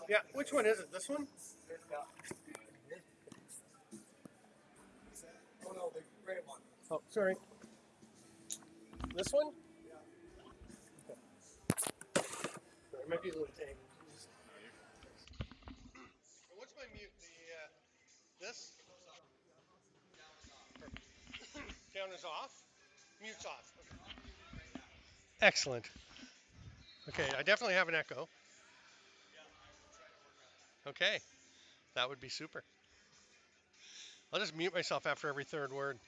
Yeah, which one is it? This one? Oh no, the gray one. Oh, sorry. This one? Okay. Sorry, it might be a little tangled. What's my mute? This? Down is off? Mute's off. Okay. Excellent. Okay, I definitely have an echo. Okay, that would be super. I'll just mute myself after every third word.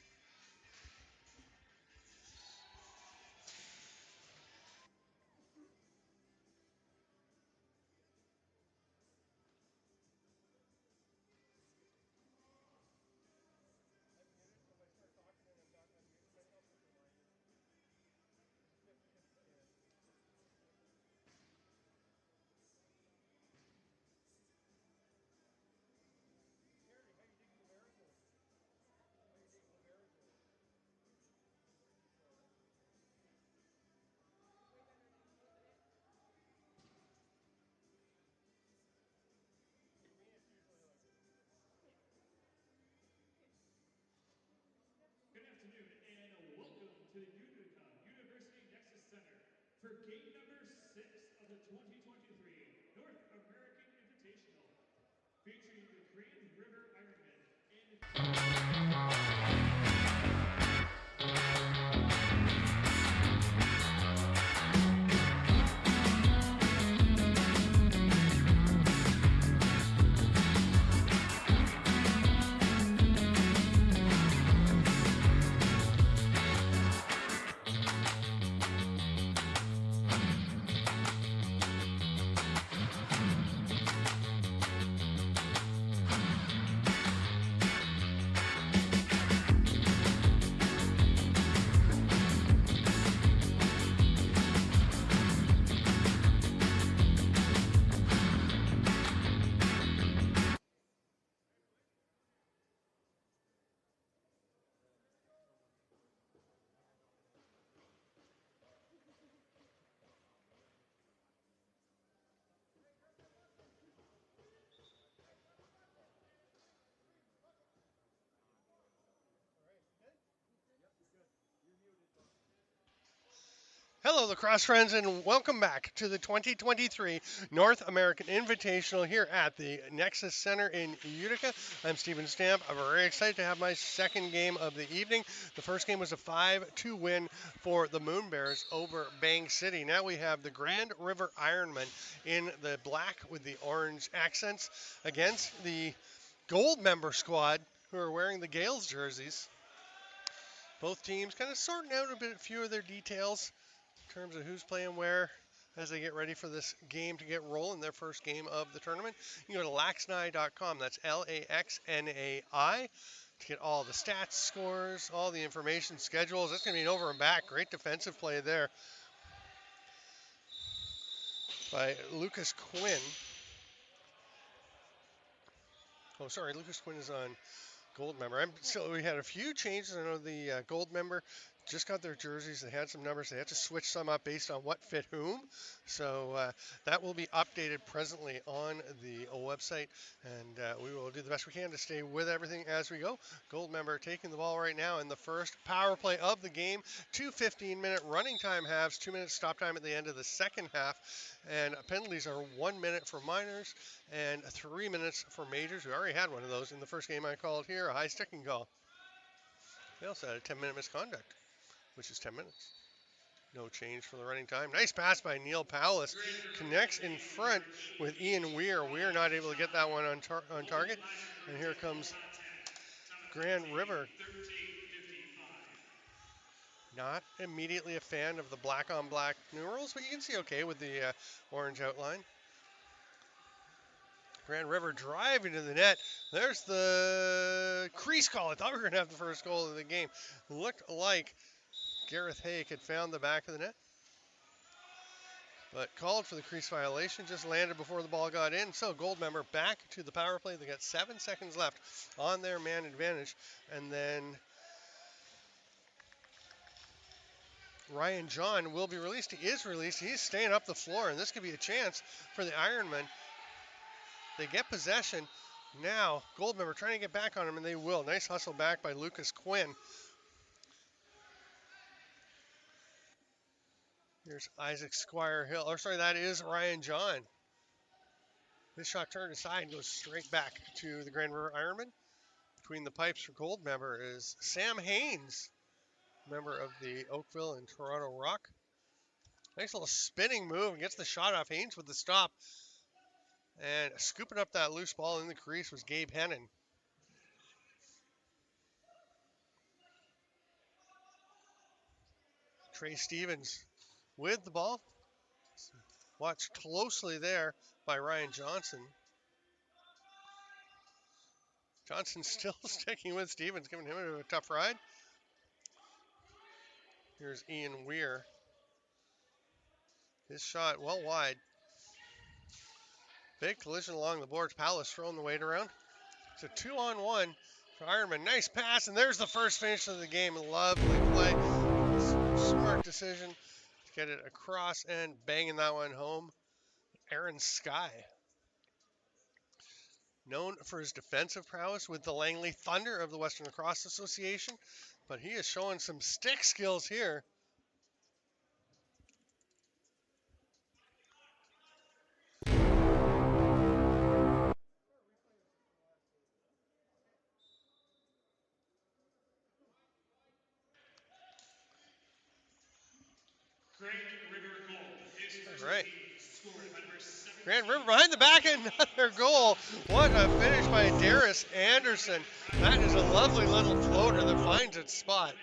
Good afternoon and welcome to the Utica University Nexus Center for game number 6 of the 2023 North American Invitational, featuring the Grand River Ironmen Hello, lacrosse friends, and welcome back to the 2023 North American Invitational here at the Nexus Center in Utica. I'm Steven Stamp. I'm very excited to have my second game of the evening. The first game was a 5-2 win for the Moon Bears over Bang City. Now we have the Grand River Ironmen in the black with the orange accents against the Goldmember squad who are wearing the Gales jerseys. Both teams kind of sorting out a few of their details in terms of who's playing where as they get ready for this game to get rolling, their first game of the tournament. You can go to laxnai.com, that's LAXNAI, to get all the stats, scores, all the information, schedules. That's going to be an over and back. Great defensive play there by Lucas Quinn. Oh, sorry, Lucas Quinn is on Goldmember. So we had a few changes. I know the Goldmember just got their jerseys. They had some numbers. They had to switch some up based on what fit whom. So that will be updated presently on the website, and we will do the best we can to stay with everything as we go. Goldmember taking the ball right now in the first power play of the game. 2 15-minute running time halves, 2 minutes stop time at the end of the second half, and penalties are 1 minute for minors and 3 minutes for majors. We already had one of those in the first game I called here, a high sticking call. They also had a 10-minute misconduct, which is 10 minutes. No change for the running time. Nice pass by Neil Powlis. Connects in front with Ian Weir. Weir not able to get that one on target. And here comes Grand River. Not immediately a fan of the black on black numerals, but you can see okay with the orange outline. Grand River driving to the net. There's the crease call. I thought we were going to have the first goal of the game. It looked like Gareth Hake had found the back of the net, but called for the crease violation. Just landed before the ball got in. So Goldmember back to the power play. They got 7 seconds left on their man advantage. And then Ryan John will be released. He is released. He's staying up the floor, and this could be a chance for the Ironmen They get possession. Now, Goldmember trying to get back on him, and they will. Nice hustle back by Lucas Quinn. Here's Isaac Squire Hill. Or sorry, that is Ryan John. This shot turned aside and goes straight back to the Grand River Ironmen. Between the pipes for Goldmember is Sam Haynes, member of the Oakville and Toronto Rock. Nice little spinning move and gets the shot off. Haynes with the stop. And scooping up that loose ball in the crease was Gabe Hennon. Trey Stevens with the ball. Watched closely there by Ryan Johnson. Johnson still sticking with Stevens, giving him a tough ride. Here's Ian Weir. His shot well wide. Big collision along the boards. Palace throwing the weight around. It's a 2-on-1 for Ironman. Nice pass, and there's the first finish of the game. Lovely play. Smart decision to get it across and banging that one home. Aaron Sky, known for his defensive prowess with the Langley Thunder of the Western Lacrosse Association, but he is showing some stick skills here. All right. Grand River behind the back, another goal. What a finish by Darius Anderson. That is a lovely little floater that finds its spot.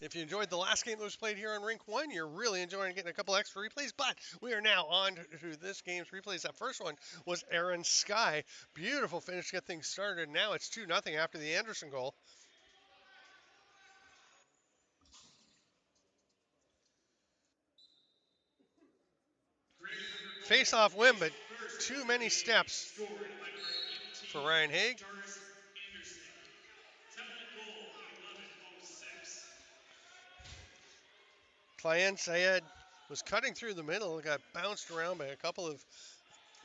If you enjoyed the last game that was played here on Rink 1, you're really enjoying getting a couple extra replays, but we are now on to this game's replays. That first one was Aaron Sky. Beautiful finish to get things started. Now it's 2-0 after the Anderson goal. Face-off win, but too many steps for Ryan Haig. Client Sayed was cutting through the middle, got bounced around by a couple of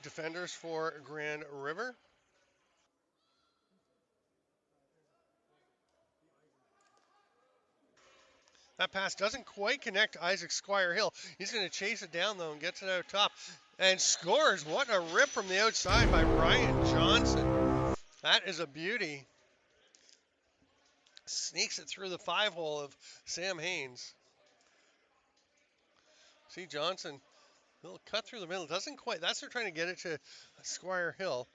defenders for Grand River. That pass doesn't quite connect to Isaac Squire Hill. He's going to chase it down, though, and gets it out top. And scores. What a rip from the outside by Ryan Johnson. That is a beauty. Sneaks it through the 5-hole of Sam Haynes. See Johnson, he'll cut through the middle. Doesn't quite. That's they're trying to get it to Squire Hill.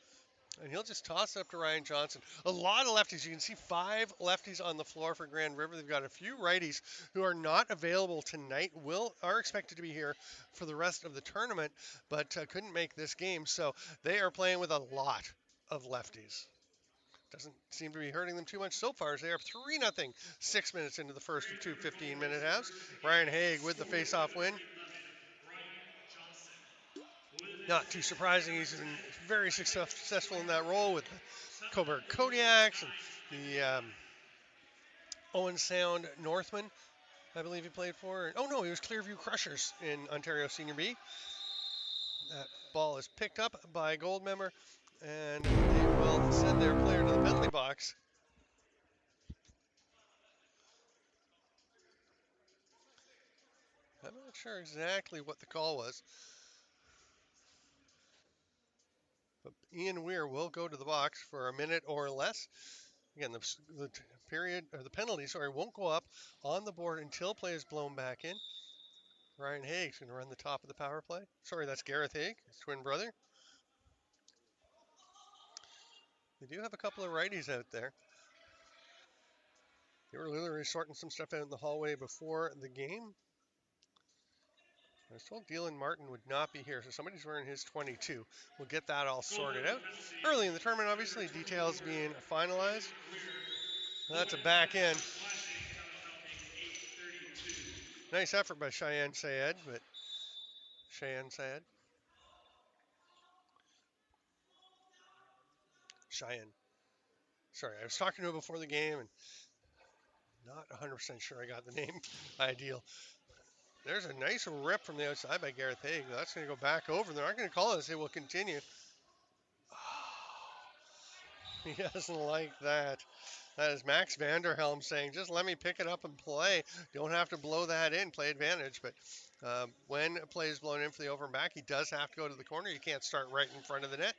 And he'll just toss it up to Ryan Johnson. A lot of lefties. You can see 5 lefties on the floor for Grand River. They've got a few righties who are not available tonight. Are expected to be here for the rest of the tournament, but couldn't make this game. So they are playing with a lot of lefties. Doesn't seem to be hurting them too much so far as they are 3-0, 6 minutes into the first of 2 15-minute halves. Ryan Haig with the face-off win. Not too surprising. He's been very successful in that role with the Coburg Kodiaks and the Owen Sound Northmen, I believe he played for. Oh, no, he was Clearview Crushers in Ontario Senior B. That ball is picked up by Goldmember, and they will send their player to the penalty box. I'm not sure exactly what the call was. But Ian Weir will go to the box for a minute or less. Again, the period or the penalty, won't go up on the board until play is blown back in. Ryan Haig's going to run the top of the power play. Sorry, that's Gareth Haig, his twin brother. They do have a couple of righties out there. They were literally sorting some stuff out in the hallway before the game. I was told Dylan Martin would not be here, so somebody's wearing his 22. We'll get that all sorted out. Early in the tournament, obviously, details being finalized. That's a back end. Nice effort by Cheyenne Sayed. Cheyenne. Sorry, I was talking to him before the game and not 100% sure I got the name ideal. There's a nice rip from the outside by Gareth Haig. That's going to go back over. They're not going to call it. They will continue. He doesn't like that. That is Max Vanderhelm saying, just let me pick it up and play. Don't have to blow that in, play advantage. But when a play is blown in for the over and back, he does have to go to the corner. You can't start right in front of the net.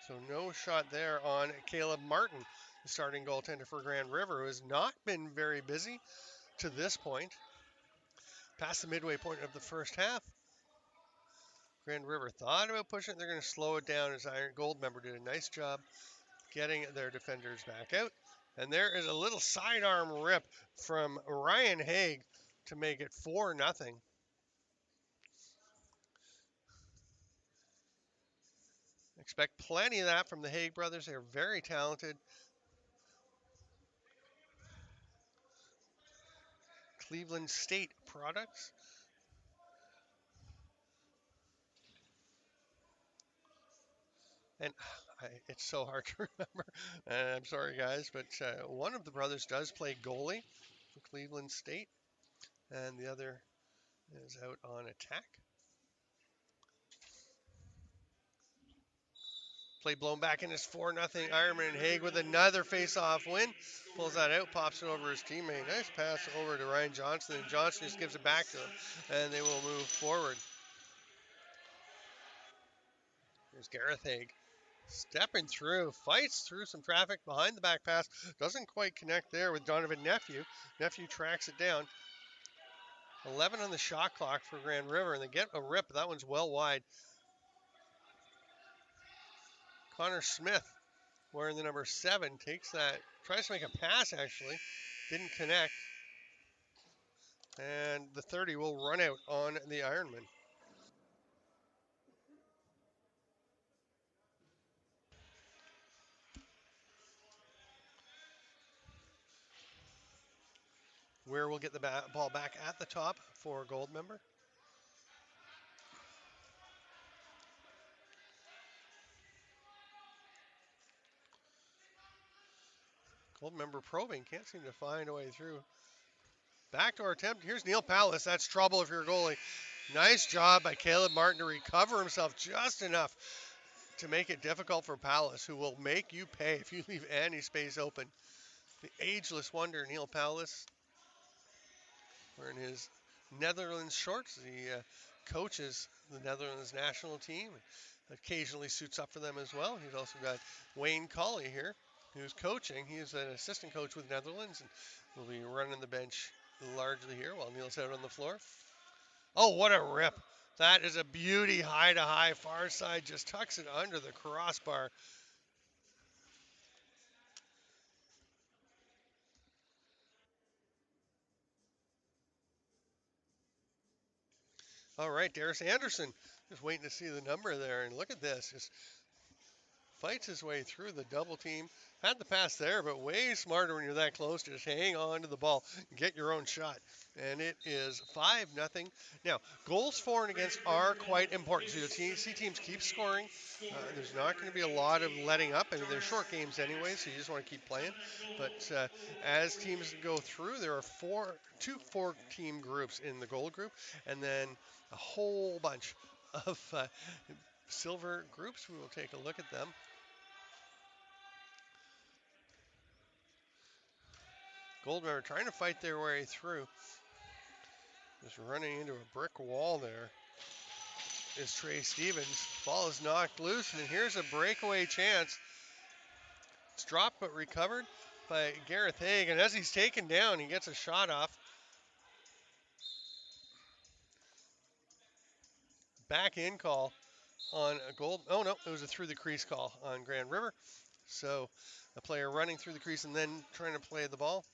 So no shot there on Caleb Martin, the starting goaltender for Grand River, who has not been very busy to this point. Past the midway point of the first half, Grand River thought about pushing it. They're going to slow it down as Goldmember did a nice job getting their defenders back out. And there is a little sidearm rip from Ryan Haig to make it 4-0. Expect plenty of that from the Haig brothers. They're very talented. Cleveland State products. And it's so hard to remember. And I'm sorry, guys, but one of the brothers does play goalie for Cleveland State, and the other is out on attack. Play blown back in his 4-0 Ironman. Haig with another face-off win. Pulls that out, pops it over his teammate. Nice pass over to Ryan Johnson, and Johnson just gives it back to him, and they will move forward. Here's Gareth Haig. Stepping through, fights through some traffic behind the back pass. Doesn't quite connect there with Donovan Nephew. Nephew tracks it down. 11 on the shot clock for Grand River, and they get a rip. That one's well wide. Connor Smith, wearing the number 7, takes that, tries to make a pass actually. Didn't connect. And the 30 will run out on the Ironman. Where we'll get the ball back at the top for Goldmember. Goldmember probing, can't seem to find a way through. Backdoor attempt. Here's Neil Pallas. That's trouble if you're a goalie. Nice job by Caleb Martin to recover himself just enough to make it difficult for Pallas, who will make you pay if you leave any space open. The ageless wonder, Neil Pallas, wearing his Netherlands shorts. He coaches the Netherlands national team. Occasionally suits up for them as well. He's also got Wayne Colley here, who's coaching. He's an assistant coach with Netherlands and will be running the bench largely here while Neil's out on the floor. Oh, what a rip. That is a beauty, high to high, far side, just tucks it under the crossbar. All right, Darius Anderson, just waiting to see the number there, and look at this, just fights his way through the double team. Had the pass there, but way smarter when you're that close to just hang on to the ball and get your own shot. And it is 5-0. Now, goals for and against are quite important. So you'll see teams keep scoring. There's not going to be a lot of letting up. I mean, they're short games anyway, so you just want to keep playing. But as teams go through, there are two four-team groups in the gold group, and then a whole bunch of silver groups. We will take a look at them. Goldmember trying to fight their way through. Just running into a brick wall there is Trey Stevens. Ball is knocked loose, and here's a breakaway chance. It's dropped but recovered by Gareth Haig, and as he's taken down, he gets a shot off. Back in call on a gold. Oh no, it was a through the crease call on Grand River. So a player running through the crease and then trying to play the ball.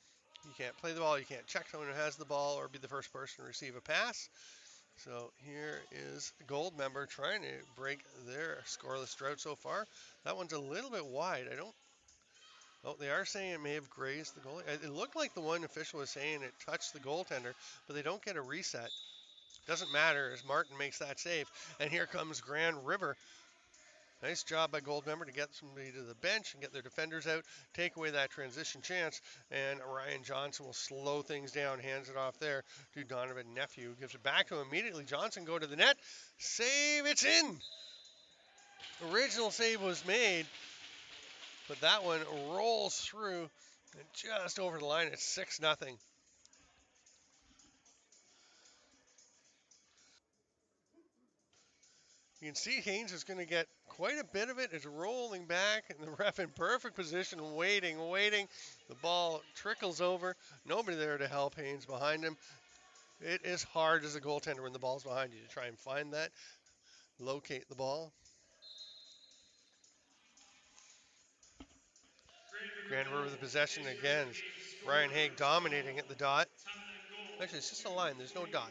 You can't play the ball, you can't check someone who has the ball or be the first person to receive a pass. So here is Goldmember trying to break their scoreless drought so far. That one's a little bit wide. Oh, they are saying it may have grazed the goalie. It looked like the one official was saying it touched the goaltender, but they don't get a reset. Doesn't matter as Martin makes that save. And here comes Grand River. Nice job by Goldmember to get somebody to the bench and get their defenders out, take away that transition chance, and Ryan Johnson will slow things down, hands it off there to Donovan Nephew, gives it back to him immediately. Johnson go to the net, save, it's in! Original save was made, but that one rolls through and just over the line. It's 6-0. You can see Haynes is going to get quite a bit of it. It's rolling back, and the ref in perfect position, waiting. The ball trickles over. Nobody there to help Haynes behind him. It is hard as a goaltender when the ball's behind you to try and find that, locate the ball. Grand River with the possession again. Ryan Haig dominating at the dot. Actually, it's just a line. There's no dot.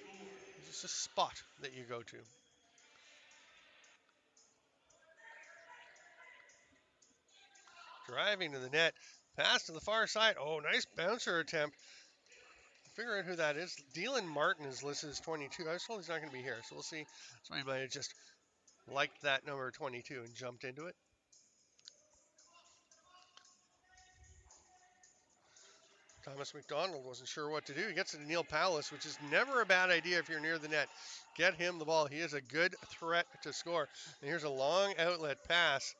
It's just a spot that you go to. Driving to the net. Pass to the far side. Oh, nice bouncer attempt. Figure out who that is. Dylan Martin is listed as 22. I was told he's not going to be here, so we'll see. Somebody might have just liked that number 22 and jumped into it. Thomas McDonald wasn't sure what to do. He gets it to Neil Palace, which is never a bad idea if you're near the net. Get him the ball. He is a good threat to score. And here's a long outlet pass.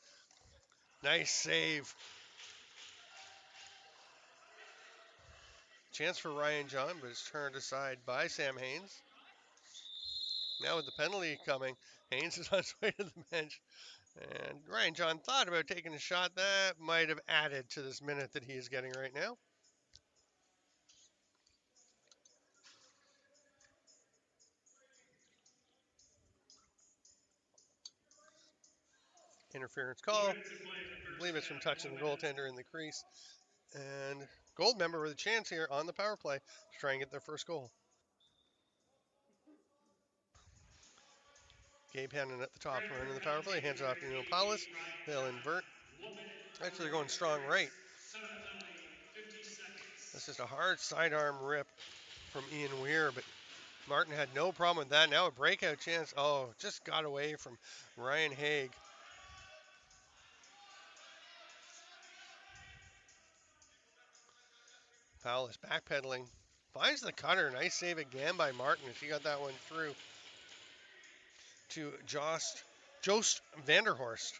Nice save. Chance for Ryan John, but it's turned aside by Sam Haynes. Now with the penalty coming, Haynes is on his way to the bench. And Ryan John thought about taking a shot. That might have added to this minute that he is getting right now. Interference call. I believe it's from touching the goaltender in the crease. And Goldmember with a chance here on the power play to try and get their first goal. Gabe Hannon at the top running the power play. Hands it off to Neil Palace. They'll invert. Actually, they're going strong right. That's just a hard sidearm rip from Ian Weir, but Martin had no problem with that. Now a breakout chance. Oh, just got away from Ryan Haig. Palace backpedaling. Finds the cutter. Nice save again by Martin. She got that one through to Joost Vanderhorst.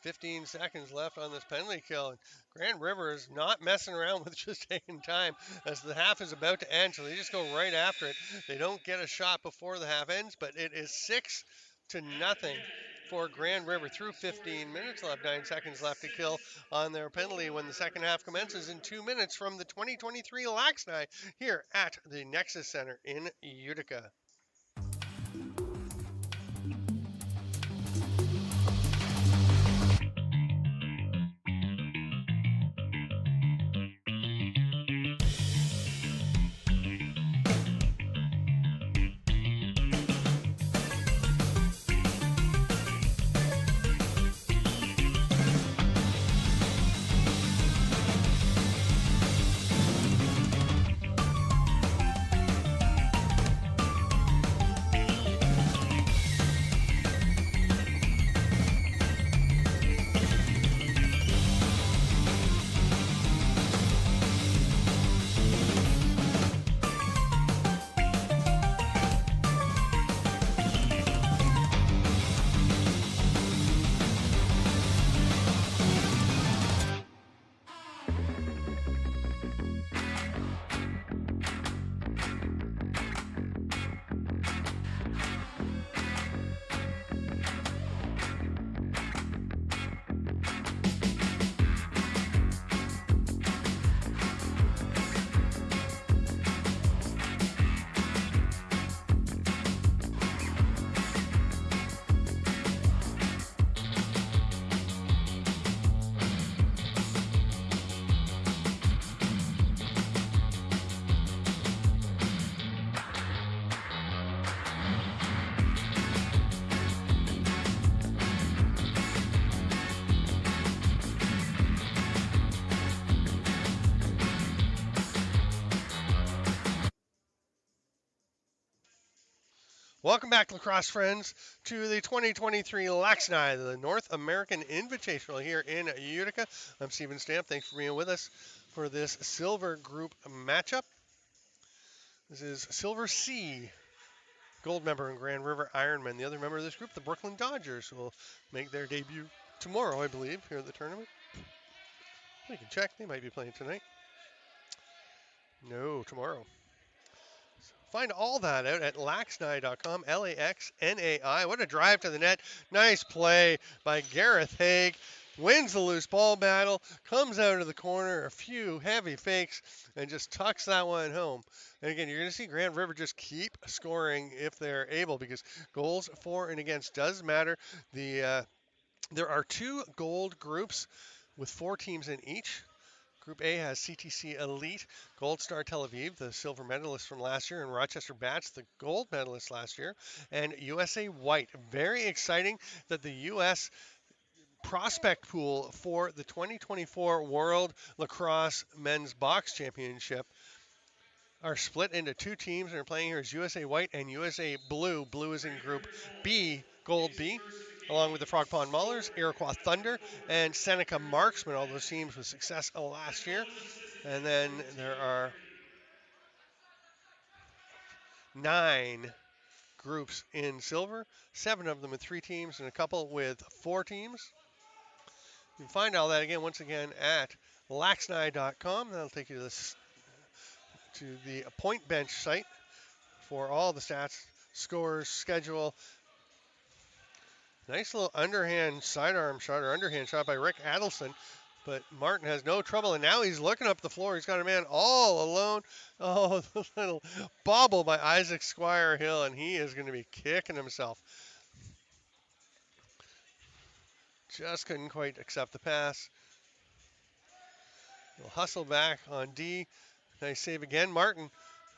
15 seconds left on this penalty kill. And Grand River is not messing around with just taking time as the half is about to end. So they just go right after it. They don't get a shot before the half ends, but it is 6-0 for Grand River through 15 minutes. They'll have 9 seconds left to kill on their penalty when the second half commences in 2 minutes from the 2023 LAXNAI here at the Nexus Center in Utica. Welcome back, lacrosse friends, to the 2023 LAXNAI, the North American Invitational here in Utica. I'm Steven Stamp. Thanks for being with us for this silver group matchup. This is Silver C, Goldmember and Grand River Ironmen. The other member of this group, the Brooklyn Dodgers, will make their debut tomorrow, I believe, here at the tournament. We can check. They might be playing tonight. No, tomorrow. Find all that out at laxnai.com, LAXNAI. What a drive to the net. Nice play by Gareth Haig. Wins the loose ball battle, comes out of the corner, a few heavy fakes, and just tucks that one home. And again, you're going to see Grand River just keep scoring if they're able, because goals for and against does matter. There are two gold groups with 4 teams in each. Group A has CTC Elite, Gold Star Tel Aviv, the silver medalist from last year, and Rochester Bats, the gold medalist last year, and USA White. Very exciting that the U.S. prospect pool for the 2024 World Lacrosse Men's Box Championship are split into 2 teams and are playing here as USA White and USA Blue. Blue is in Group B, Gold B, along with the Frog Pond Maulers, Iroquois Thunder, and Seneca Marksmen, all those teams with success last year. And then there are 9 groups in silver, 7 of them with 3 teams and a couple with 4 teams. You can find all that again, once again, at laxnai.com. That'll take you to the point bench site for all the stats, scores, schedule. Nice little underhand sidearm shot or underhand shot by Rick Adelson. But Martin has no trouble, and now he's looking up the floor. He's got a man all alone. Oh, the little bobble by Isaac Squire Hill, and he is going to be kicking himself. Just couldn't quite accept the pass. He'll hustle back on D. Nice save again, Martin.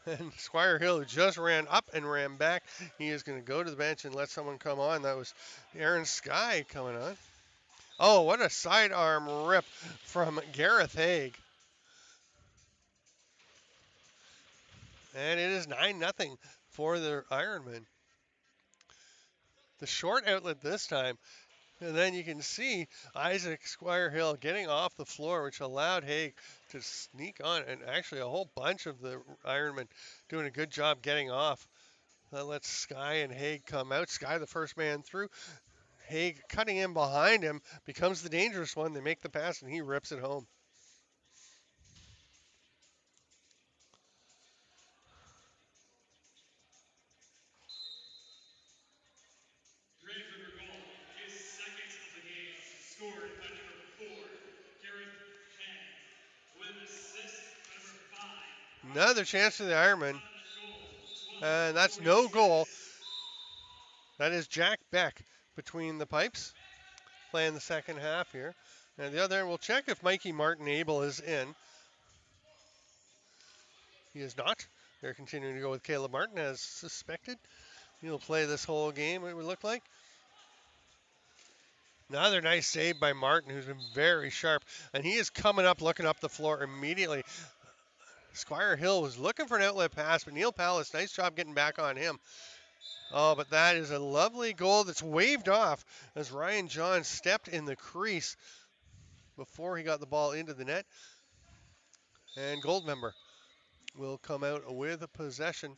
And Squire Hill, who just ran up and ran back, he is going to go to the bench and let someone come on. That was Aaron Sky coming on. Oh, what a sidearm rip from Gareth Haig. And it is 9-0 for the Ironmen. The short outlet this time. And then you can see Isaac Squire Hill getting off the floor, which allowed Haig to sneak on. And actually a whole bunch of the Ironmen doing a good job getting off. That lets Sky and Haig come out. Sky the first man through. Haig cutting in behind him becomes the dangerous one. They make the pass and he rips it home. Grand River goal, his second of the game, scored by number 4, Gareth Haig, with an assist by number 5. Another chance for the Ironman. And that's no goal. That is Jack Beck between the pipes, playing the second half here. And the other, we'll check if Mikey Martin Abel is in. He is not. They're continuing to go with Caleb Martin as suspected. He'll play this whole game, it would look like. Another nice save by Martin, who's been very sharp. And he is coming up, looking up the floor immediately. Squire Hill was looking for an outlet pass, but Neil Pallas, nice job getting back on him. Oh, but that is a lovely goal that's waved off as Ryan John stepped in the crease before he got the ball into the net. And Goldmember will come out with a possession.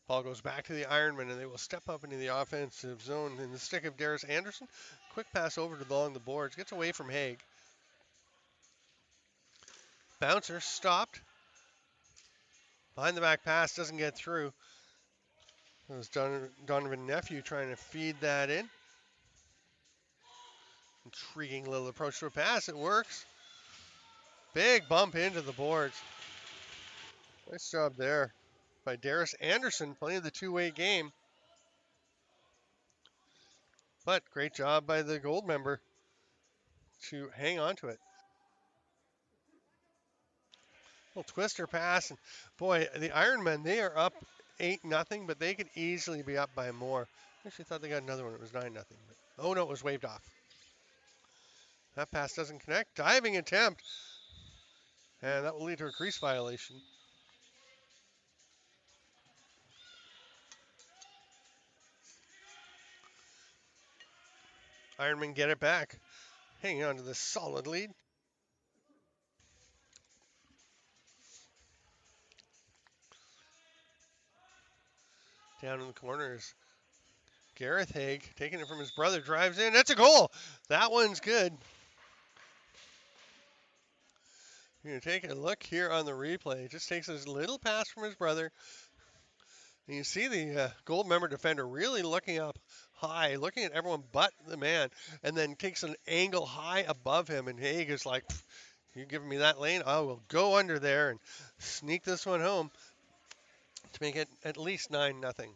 Ball goes back to the Ironmen, and they will step up into the offensive zone in the stick of Darius Anderson. Quick pass over to along the boards. Gets away from Haig. Bouncer stopped. Behind the back pass, doesn't get through. That was Donovan Nephew trying to feed that in. Intriguing little approach to a pass. It works. Big bump into the boards. Nice job there by Darius Anderson playing the two-way game. But great job by the Goldmember to hang on to it. Little twister pass. And boy, the Ironmen, they are up 8-0, but they could easily be up by more. I actually thought they got another one. It was 9-0. But, oh, no, it was waved off. That pass doesn't connect. Diving attempt. And that will lead to a crease violation. Ironmen get it back. Hanging on to this solid lead. Down in the corners. Gareth Haig taking it from his brother, drives in. That's a goal. That one's good. You're going to take a look here on the replay. Just takes this little pass from his brother. And you see the Goldmember defender really looking up high, looking at everyone but the man, and then takes an angle high above him. And Haig is like, "You're giving me that lane? I will go under there and sneak this one home to make it at least 9-0.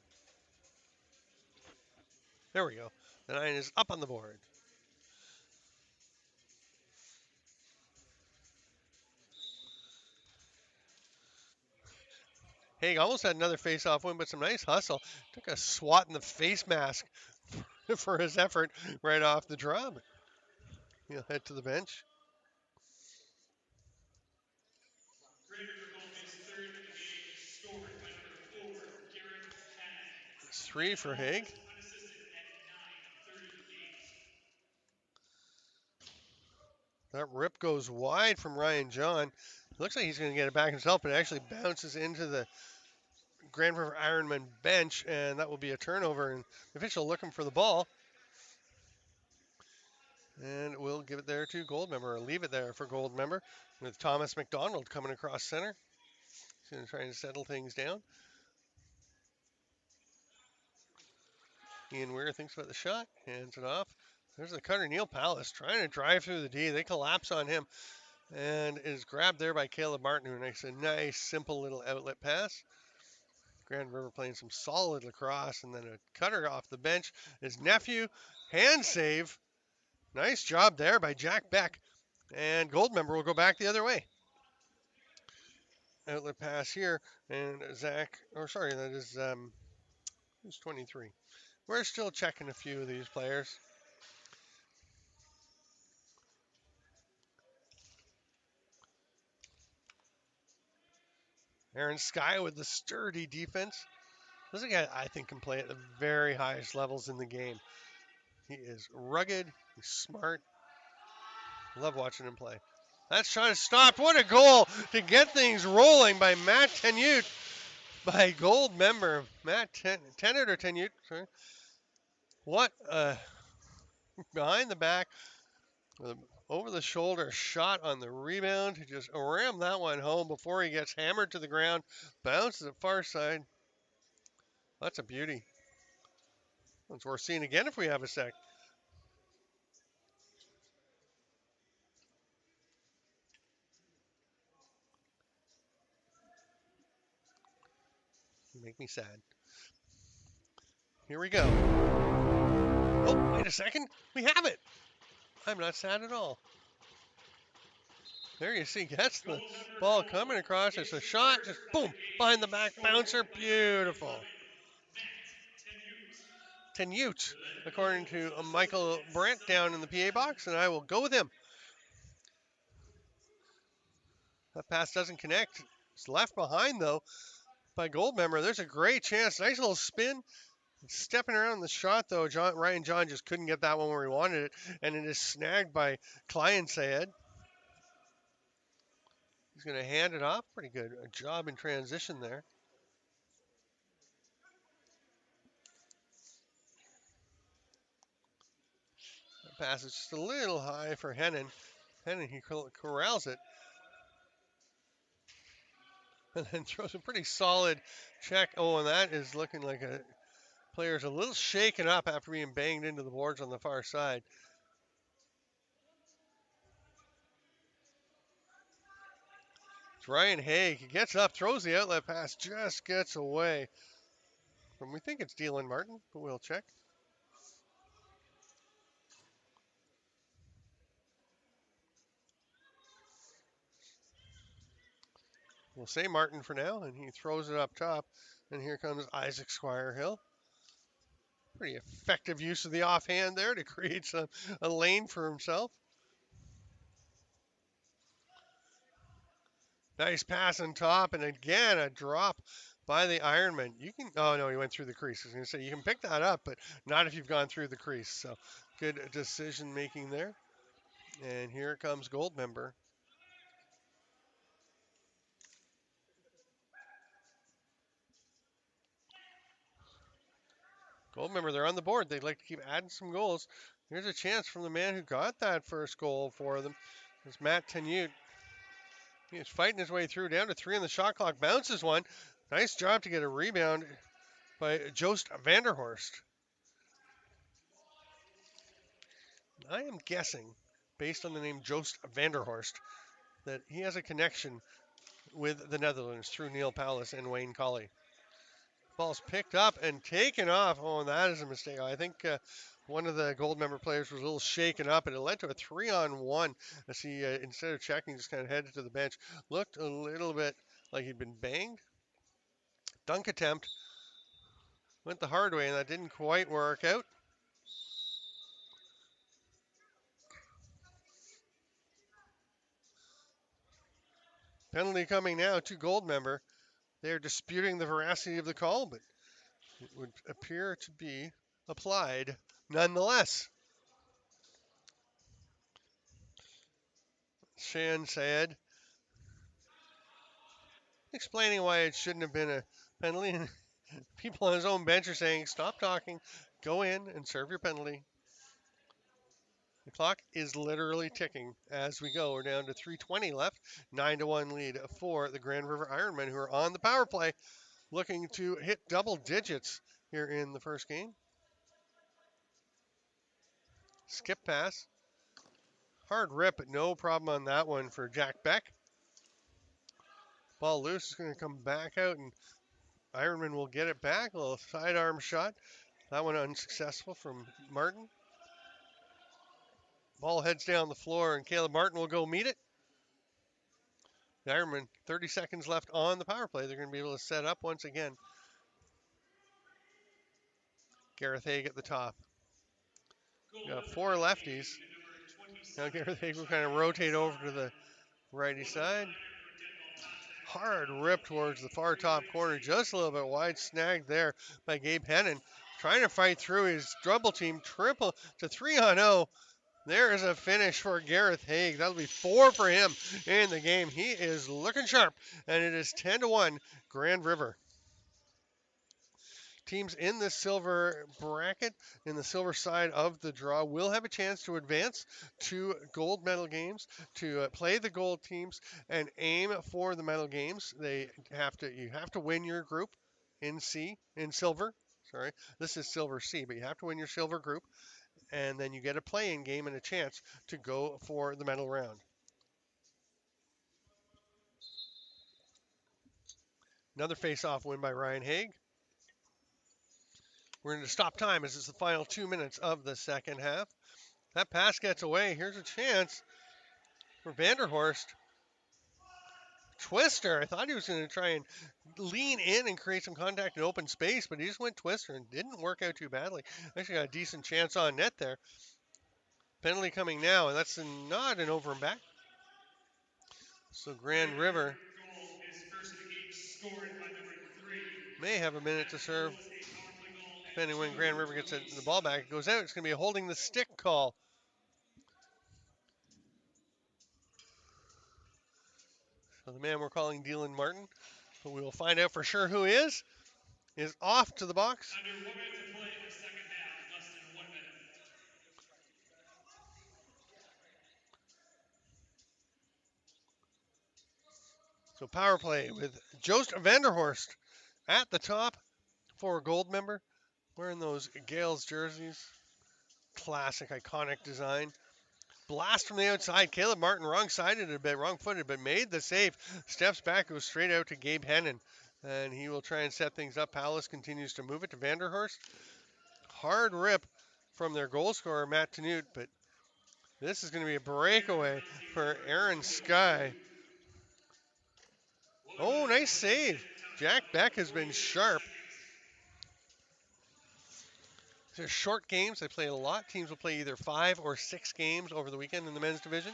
There we go. The 9 is up on the board. Haig almost had another face-off win, but some nice hustle. Took a swat in the face mask for his effort right off the draw. He'll head to the bench. It's 3 for Haig. That rip goes wide from Ryan John. Looks like he's going to get it back himself, but it actually bounces into the Grand River Ironman bench, and that will be a turnover. And the official looking for the ball. And we'll give it there to Goldmember, or leave it there for Goldmember, with Thomas McDonald coming across center. He's going to try and settle things down. Ian Weir thinks about the shot, hands it off. There's the cutter, Neil Pallas, trying to drive through the D. They collapse on him, and is grabbed there by Caleb Martin, who makes a nice, simple little outlet pass. Grand River playing some solid lacrosse, and then a cutter off the bench. His nephew, hand save. Nice job there by Jack Beck. And Goldmember will go back the other way. Outlet pass here, and Zach, that is, who's 23? We're still checking a few of these players. Aaron Sky with the sturdy defense. This is a guy I think can play at the very highest levels in the game. He is rugged, he's smart. Love watching him play. That shot is stopped. What a goal to get things rolling by Matt Tenute, by Goldmember. Matt Tenute or Tenute, sorry. What behind the back, with an over the shoulder shot on the rebound. He just rammed that one home before he gets hammered to the ground. Bounces at far side. That's a beauty. That's worth seeing again if we have a sec. You make me sad. Here we go. Oh, wait a second. We have it. I'm not sad at all. There you see, gets the ball coming across. It's a shot. Just boom, behind the back bouncer. Beautiful. Tenute, according to Michael Brandt down in the PA box, and I will go with him. That pass doesn't connect. It's left behind, though, by Goldmember. There's a great chance. Nice little spin. Stepping around the shot, though, Ryan John just couldn't get that one where he wanted it, and it is snagged by Klein Sayed. He's going to hand it off. Pretty good job in transition there. That pass is just a little high for Hennon. Hennon, he corrals it. And then throws a pretty solid check. Oh, and that is looking like a player's a little shaken up after being banged into the boards on the far side. It's Ryan Haig. He gets up, throws the outlet pass, just gets away. And we think it's Dylan Martin, but we'll check. We'll say Martin for now, and he throws it up top. And here comes Isaac Squirehill. Pretty effective use of the offhand there to create a lane for himself. Nice pass on top, and again a drop by the Ironman. You can, oh no, he went through the crease. I was going to say, you can pick that up, but not if you've gone through the crease. So good decision making there. And here comes Goldmember. Goldmember, they're on the board. They'd like to keep adding some goals. Here's a chance from the man who got that first goal for them. It's Matt Tenute. He's fighting his way through, down to 3 on the shot clock. Bounces one. Nice job to get a rebound by Joost Vanderhorst. I am guessing, based on the name Joost Vanderhorst, that he has a connection with the Netherlands through Neil Powless and Wayne Colley. Ball's picked up and taken off. Oh, and that is a mistake. I think one of the Goldmember players was a little shaken up, and it led to a 3-on-1 as he, instead of checking, just kind of headed to the bench. Looked a little bit like he'd been banged. Dunk attempt. Went the hard way, and that didn't quite work out. Penalty coming now to Goldmember. They are disputing the veracity of the call, but it would appear to be applied nonetheless. Shan said, explaining why it shouldn't have been a penalty, and people on his own bench are saying, stop talking, go in and serve your penalty. The clock is literally ticking as we go. We're down to 3:20 left, 9-1 lead for the Grand River Ironmen, who are on the power play, looking to hit double digits here in the first game. Skip pass. Hard rip, but no problem on that one for Jack Beck. Ball loose is going to come back out, and Ironman will get it back. A little sidearm shot. That one unsuccessful from Martin. Ball heads down the floor, and Caleb Martin will go meet it. The Ironman, 30 seconds left on the power play. They're going to be able to set up once again. Gareth Haig at the top. Got 4 lefties. Now Gareth Haig will kind of rotate over to the righty side. Hard rip towards the far top corner, just a little bit wide, snagged there by Gabe Hennon. Trying to fight through his double team, triple to 3-on-0. There is a finish for Gareth Haig. That'll be 4 for him in the game. He is looking sharp, and it is 10-1 Grand River. Teams in the silver bracket, in the silver side of the draw, will have a chance to advance to gold medal games, to play the gold teams, and aim for the medal games. You have to win your group in silver. Sorry, this is silver C, but you have to win your silver group, and then you get a play-in game and a chance to go for the medal round. Another face-off win by Ryan Haig. We're going to stop time as it's the final 2 minutes of the second half. That pass gets away. Here's a chance for Vanderhorst. Twister. I thought he was going to try and lean in and create some contact in open space, but he just went twister and didn't work out too badly. Actually got a decent chance on net there. Penalty coming now, and that's not an over and back. So Grand River may have a minute to serve. Depending when Grand River gets the ball back, it goes out. It's going to be a holding the stick call. So the man we're calling Dylan Martin, but we will find out for sure who he is off to the box. Under 1 minute to play in the second half, less than 1 minute. So power play with Joost Vanderhorst at the top for Goldmember, wearing those Gales jerseys. Classic, iconic design. Blast from the outside. Caleb Martin wrong-sided a bit, wrong-footed, but made the save. Steps back, goes straight out to Gabe Hennon, and he will try and set things up. Palace continues to move it to Vanderhorst. Hard rip from their goal scorer, Matt Tenute, but this is going to be a breakaway for Aaron Sky. Oh, nice save. Jack Beck has been sharp. They're short games. They play a lot. Teams will play either 5 or 6 games over the weekend in the men's division.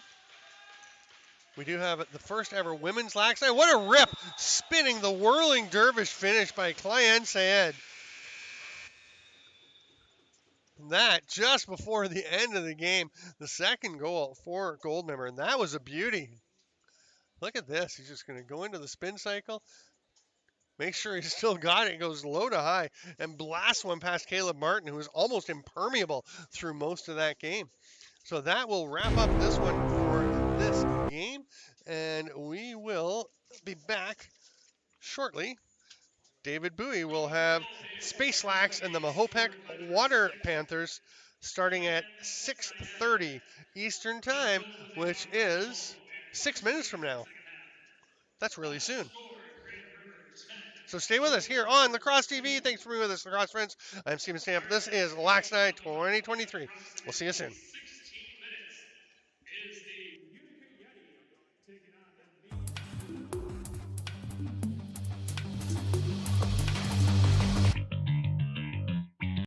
We do have the first ever women's LAXNAI. What a rip! Spinning the whirling dervish finish by Clayenne Sayed. That just before the end of the game, the second goal for Goldmember, and that was a beauty. Look at this. He's just going to go into the spin cycle, make sure he's still got it, goes low to high, and blast one past Caleb Martin, who was almost impermeable through most of that game. So that will wrap up this one for this game, and we will be back shortly. David Bowie will have Space Lax and the Mahopek Water Panthers starting at 6:30 Eastern Time, which is 6 minutes from now. That's really soon. So stay with us here on Lacrosse TV. Thanks for being with us, Lacrosse friends. I'm Steven Stamp. This is LAXNAI 2023. We'll see you soon.